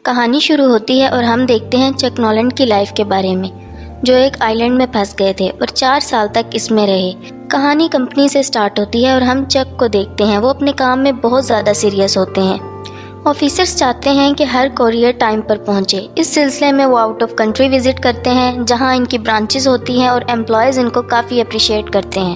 کہانی شروع ہوتی ہے اور ہم دیکھتے ہیں چک نولینڈ کی لائف کے بارے میں، جو ایک آئی لینڈ میں پھنس گئے تھے اور 4 سال تک اس میں رہے۔ کہانی کمپنی سے سٹارٹ ہوتی ہے اور ہم چک کو دیکھتے ہیں۔ وہ اپنے کام میں بہت زیادہ سیریس ہوتے ہیں۔ آفیسرز چاہتے ہیں کہ ہر کوریئر ٹائم پر پہنچے۔ اس سلسلے میں وہ آؤٹ آف کنٹری وزٹ کرتے ہیں، جہاں ان کی برانچز ہوتی ہیں اور امپلائیز ان کو کافی اپریشیٹ کرتے ہیں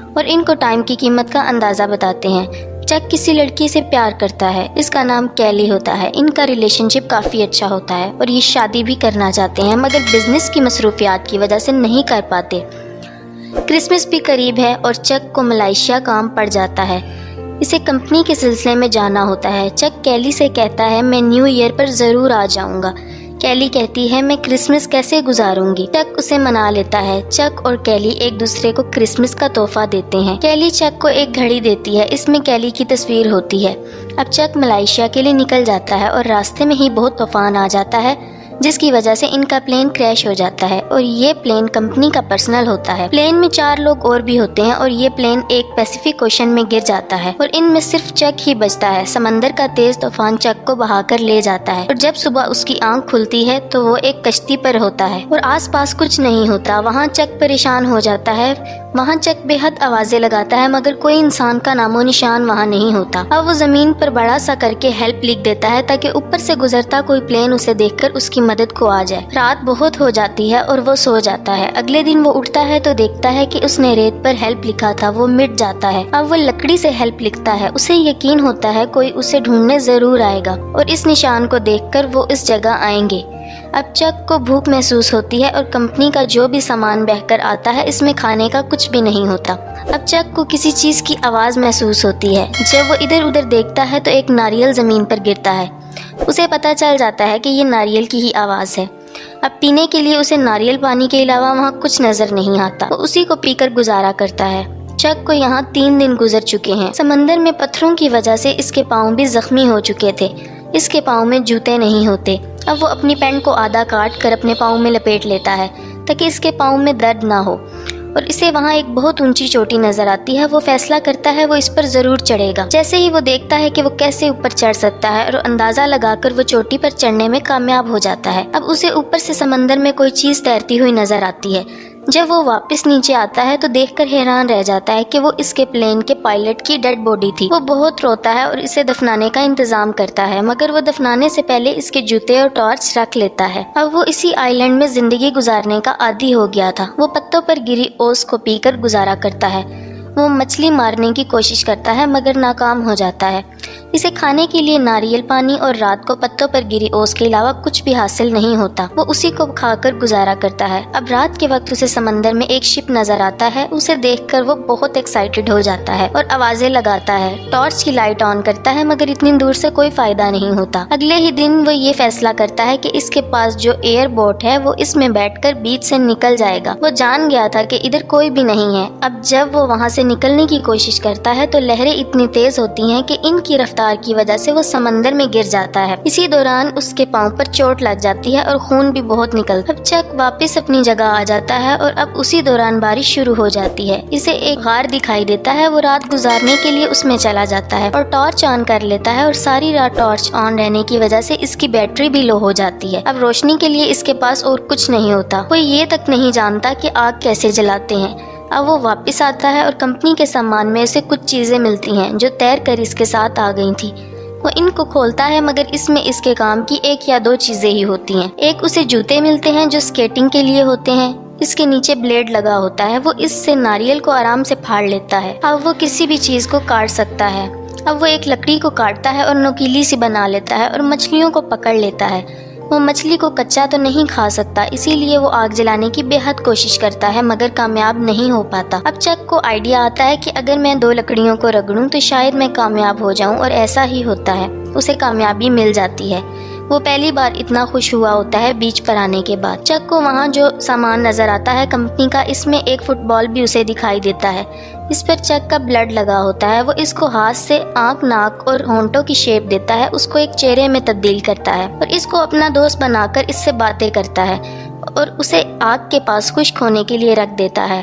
اور ان کو ٹائم کی قیمت کا اندازہ بتاتے ہیں۔ چک کسی لڑکی سے پیار کرتا ہے، اس کا نام کیلی ہوتا ہے۔ ان کا ریلیشن شپ کافی اچھا ہوتا ہے اور یہ شادی بھی کرنا چاہتے ہیں، مگر بزنس کی مصروفیات کی وجہ سے نہیں کر پاتے۔ کرسمس بھی قریب ہے اور چک کو ملائیشیا کام پڑ جاتا ہے۔ اسے کمپنی کے سلسلے میں جانا ہوتا ہے۔ چک کیلی سے کہتا ہے میں نیو ایئر پر ضرور آ جاؤں گا۔ کیلی کہتی ہے میں کرسمس کیسے گزاروں گی؟ چک اسے منا لیتا ہے۔ چک اور کیلی ایک دوسرے کو کرسمس کا تحفہ دیتے ہیں۔ کیلی چک کو ایک گھڑی دیتی ہے، اس میں کیلی کی تصویر ہوتی ہے۔ اب چک ملائیشیا کے لیے نکل جاتا ہے اور راستے میں ہی بہت طوفان آ جاتا ہے، جس کی وجہ سے ان کا پلین کریش ہو جاتا ہے اور یہ پلین کمپنی کا پرسنل ہوتا ہے۔ پلین میں 4 لوگ اور بھی ہوتے ہیں اور یہ پلین ایک پیسیفک اوشن میں گر جاتا ہے اور ان میں صرف چک ہی بچتا ہے۔ سمندر کا تیز طوفان چک کو بہا کر لے جاتا ہے اور جب صبح اس کی آنکھ کھلتی ہے تو وہ ایک کشتی پر ہوتا ہے اور آس پاس کچھ نہیں ہوتا۔ وہاں چک پریشان ہو جاتا ہے۔ وہاں چک بے حد آوازیں لگاتا ہے، مگر کوئی انسان کا نام و نشان وہاں نہیں ہوتا۔ اب وہ زمین پر بڑا سا کر کے ہیلپ لکھ دیتا ہے تاکہ اوپر سے گزرتا کوئی پلین اسے دیکھ کر اس کی مدد کو آ جائے۔ رات بہت ہو جاتی ہے اور وہ سو جاتا ہے۔ اگلے دن وہ اٹھتا ہے تو دیکھتا ہے کہ اس نے ریت پر ہیلپ لکھا تھا وہ مٹ جاتا ہے۔ اب وہ لکڑی سے ہیلپ لکھتا ہے۔ اسے یقین ہوتا ہے کوئی اسے ڈھونڈنے ضرور آئے گا اور اس نشان کو دیکھ کر وہ اس جگہ آئیں گے۔ اب چک کو بھوک محسوس ہوتی ہے اور کمپنی کا جو بھی سامان بہہ کر آتا ہے اس میں کھانے کا کچھ بھی نہیں ہوتا۔ اب چک کو کسی چیز کی آواز محسوس ہوتی ہے۔ جب وہ ادھر ادھر دیکھتا ہے تو ایک ناریل زمین پر گرتا ہے۔ اسے پتہ چل جاتا ہے کہ یہ ناریل کی ہی آواز ہے۔ اب پینے کے لیے اسے ناریل پانی کے علاوہ وہاں کچھ نظر نہیں آتا۔ وہ اسی کو پی کر گزارا کرتا ہے۔ چک کو یہاں 3 دن گزر چکے ہیں۔ سمندر میں پتھروں کی وجہ سے اس کے پاؤں بھی زخمی ہو چکے تھے۔ اس کے پاؤں میں جوتے نہیں ہوتے۔ اب وہ اپنی پینٹ کو آدھا کاٹ کر اپنے پاؤں میں لپیٹ لیتا ہے تاکہ اس کے پاؤں میں درد نہ ہو، اور اسے وہاں ایک بہت اونچی چوٹی نظر آتی ہے۔ وہ فیصلہ کرتا ہے وہ اس پر ضرور چڑھے گا۔ جیسے ہی وہ دیکھتا ہے کہ وہ کیسے اوپر چڑھ سکتا ہے اور اندازہ لگا کر وہ چوٹی پر چڑھنے میں کامیاب ہو جاتا ہے۔ اب اسے اوپر سے سمندر میں کوئی چیز تیرتی ہوئی نظر آتی ہے۔ جب وہ واپس نیچے آتا ہے تو دیکھ کر حیران رہ جاتا ہے کہ وہ اس کے پلین کے پائلٹ کی ڈیڈ باڈی تھی۔ وہ بہت روتا ہے اور اسے دفنانے کا انتظام کرتا ہے، مگر وہ دفنانے سے پہلے اس کے جوتے اور ٹارچ رکھ لیتا ہے۔ اب وہ اسی آئی لینڈ میں زندگی گزارنے کا عادی ہو گیا تھا۔ وہ پتوں پر گری اوس کو پی کر گزارا کرتا ہے۔ وہ مچھلی مارنے کی کوشش کرتا ہے مگر ناکام ہو جاتا ہے۔ اسے کھانے کے لیے ناریل پانی اور رات کو پتوں پر گری اوس کے علاوہ کچھ بھی حاصل نہیں ہوتا۔ وہ اسی کو کھا کر گزارا کرتا ہے۔ اب رات کے وقت اسے سمندر میں ایک شپ نظر آتا ہے۔ اسے دیکھ کر وہ بہت ایکسائٹڈ ہو جاتا ہے اور آوازیں لگاتا ہے۔ ٹارچ کی لائٹ آن کرتا ہے مگر اتنی دور سے کوئی فائدہ نہیں ہوتا۔ اگلے ہی دن وہ یہ فیصلہ کرتا ہے کہ اس کے پاس جو ایئر بوٹ ہے وہ اس میں بیٹھ کر بیچ سے نکل جائے گا۔ وہ جان گیا تھا کہ ادھر کوئی بھی نہیں ہے۔ اب جب وہ وہاں سے نکلنے کی کوشش کرتا ہے تو لہریں اتنی تیز ہوتی ہیں کہ ان کی رفتار کی وجہ سے وہ سمندر میں گر جاتا ہے۔ اسی دوران اس کے پاؤں پر چوٹ لگ جاتی ہے اور خون بھی بہت نکلتا ہے۔ اب چک واپس اپنی جگہ آ جاتا ہے اور اب اسی دوران بارش شروع ہو جاتی ہے۔ اسے ایک غار دکھائی دیتا ہے۔ وہ رات گزارنے کے لیے اس میں چلا جاتا ہے اور ٹارچ آن کر لیتا ہے اور ساری رات ٹارچ آن رہنے کی وجہ سے اس کی بیٹری بھی لو ہو جاتی ہے۔ اب روشنی کے لیے اس کے پاس اور کچھ نہیں ہوتا۔ وہ یہ تک نہیں جانتا کہ آگ کیسے جلاتے ہیں۔ اب وہ واپس آتا ہے اور کمپنی کے سامان میں اسے کچھ چیزیں ملتی ہیں جو تیر کر اس کے ساتھ آ گئی تھی۔ وہ ان کو کھولتا ہے مگر اس میں اس کے کام کی 1 یا 2 چیزیں ہی ہوتی ہیں۔ ایک اسے جوتے ملتے ہیں جو سکیٹنگ کے لیے ہوتے ہیں۔ اس کے نیچے بلیڈ لگا ہوتا ہے۔ وہ اس سے ناریل کو آرام سے پھاڑ لیتا ہے۔ اب وہ کسی بھی چیز کو کاٹ سکتا ہے۔ اب وہ ایک لکڑی کو کاٹتا ہے اور نوکیلی سی بنا لیتا ہے اور مچھلیوں کو پکڑ لیتا ہے۔ وہ مچھلی کو کچا تو نہیں کھا سکتا، اسی لیے وہ آگ جلانے کی بے حد کوشش کرتا ہے مگر کامیاب نہیں ہو پاتا۔ اب چک کو آئیڈیا آتا ہے کہ اگر میں 2 لکڑیوں کو رگڑوں تو شاید میں کامیاب ہو جاؤں، اور ایسا ہی ہوتا ہے۔ اسے کامیابی مل جاتی ہے۔ وہ پہلی بار اتنا خوش ہوا ہوتا ہے بیچ پر آنے کے بعد۔ چک کو وہاں جو سامان نظر آتا ہے کمپنی کا، اس میں ایک فٹ بال بھی اسے دکھائی دیتا ہے۔ اس پر چک کا بلڈ لگا ہوتا ہے۔ وہ اس کو ہاتھ سے آنکھ، ناک اور ہونٹوں کی شیپ دیتا ہے، اس کو ایک چہرے میں تبدیل کرتا ہے اور اس کو اپنا دوست بنا کر اس سے باتیں کرتا ہے اور اسے آگ کے پاس خشک ہونے کے لیے رکھ دیتا ہے۔